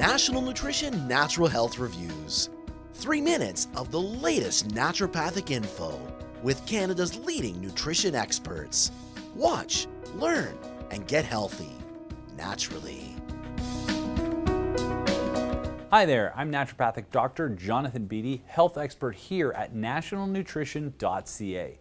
National Nutrition Natural Health Reviews. 3 minutes of the latest naturopathic info with Canada's leading nutrition experts. Watch, learn, and get healthy naturally. Hi there, I'm Naturopathic Doctor Jonathan Beatty, health expert here at nationalnutrition.ca.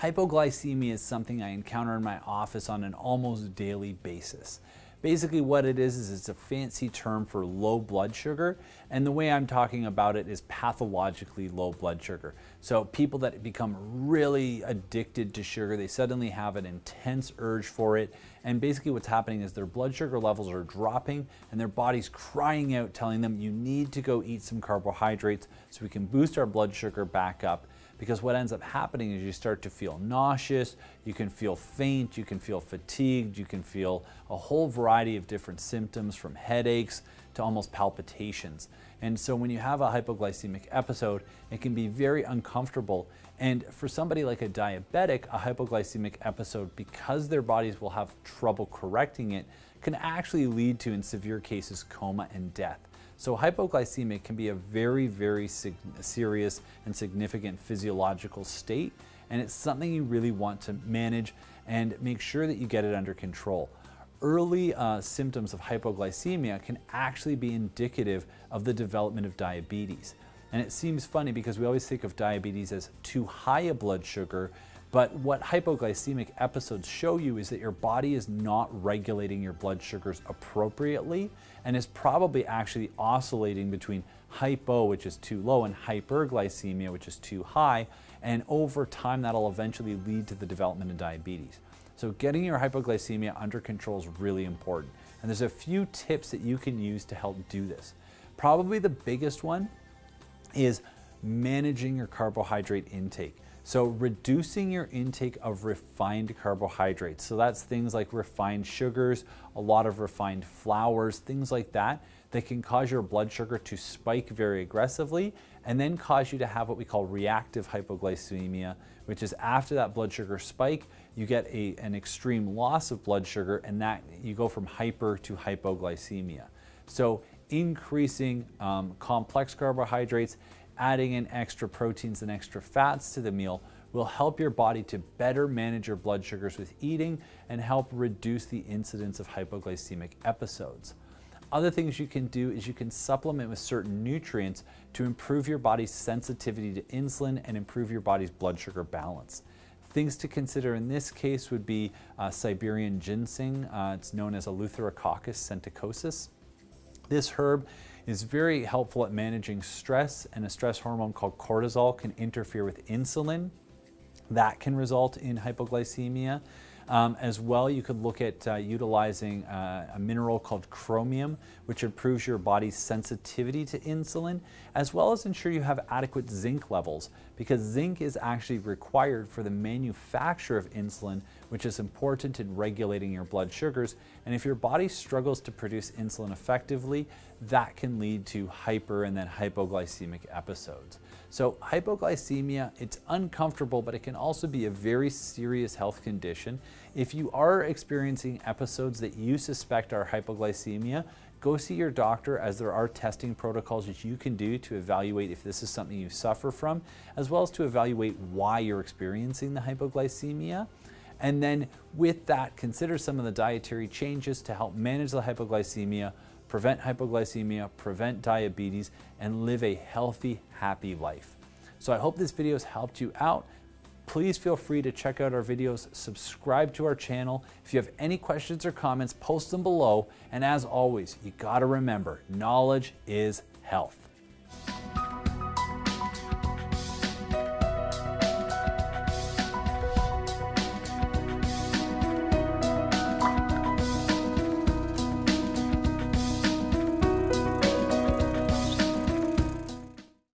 Hypoglycemia is something I encounter in my office on an almost daily basis. Basically what it is it's a fancy term for low blood sugar, and the way I'm talking about it is pathologically low blood sugar. So people that become really addicted to sugar, they suddenly have an intense urge for it, and basically what's happening is their blood sugar levels are dropping and their body's crying out telling them you need to go eat some carbohydrates so we can boost our blood sugar back up. Because what ends up happening is you start to feel nauseous, you can feel faint, you can feel fatigued, you can feel a whole variety of different symptoms from headaches to almost palpitations. And so when you have a hypoglycemic episode, it can be very uncomfortable. And for somebody like a diabetic, a hypoglycemic episode, because their bodies will have trouble correcting it, can actually lead to, in severe cases, coma and death. So hypoglycemia can be a very, very serious and significant physiological state, and it's something you really want to manage and make sure that you get it under control. Early symptoms of hypoglycemia can actually be indicative of the development of diabetes. And it seems funny because we always think of diabetes as too high a blood sugar, but what hypoglycemic episodes show you is that your body is not regulating your blood sugars appropriately and is probably actually oscillating between hypo, which is too low, and hyperglycemia, which is too high. And over time, that'll eventually lead to the development of diabetes. So getting your hypoglycemia under control is really important. And there's a few tips that you can use to help do this. Probably the biggest one is managing your carbohydrate intake. So reducing your intake of refined carbohydrates. So that's things like refined sugars, a lot of refined flours, things like that, that can cause your blood sugar to spike very aggressively and then cause you to have what we call reactive hypoglycemia, which is after that blood sugar spike, you get an extreme loss of blood sugar, and that you go from hyper to hypoglycemia. So increasing complex carbohydrates, adding in extra proteins and extra fats to the meal will help your body to better manage your blood sugars with eating and help reduce the incidence of hypoglycemic episodes. Other things you can do is you can supplement with certain nutrients to improve your body's sensitivity to insulin and improve your body's blood sugar balance. Things to consider in this case would be Siberian ginseng. It's known as Eleutherococcus senticosus. This herb is very helpful at managing stress, and a stress hormone called cortisol can interfere with insulin. That can result in hypoglycemia. As well, you could look at utilizing a mineral called chromium, which improves your body's sensitivity to insulin, as well as ensure you have adequate zinc levels, because zinc is actually required for the manufacture of insulin, which is important in regulating your blood sugars. And if your body struggles to produce insulin effectively, that can lead to hyper and then hypoglycemic episodes. So hypoglycemia, it's uncomfortable, but it can also be a very serious health condition. If you are experiencing episodes that you suspect are hypoglycemia, go see your doctor, as there are testing protocols that you can do to evaluate if this is something you suffer from, as well as to evaluate why you're experiencing the hypoglycemia. And then with that, consider some of the dietary changes to help manage the hypoglycemia, prevent hypoglycemia, prevent diabetes, and live a healthy, happy life. So I hope this video has helped you out. Please feel free to check out our videos, subscribe to our channel. If you have any questions or comments, post them below. And as always, you gotta remember, knowledge is health.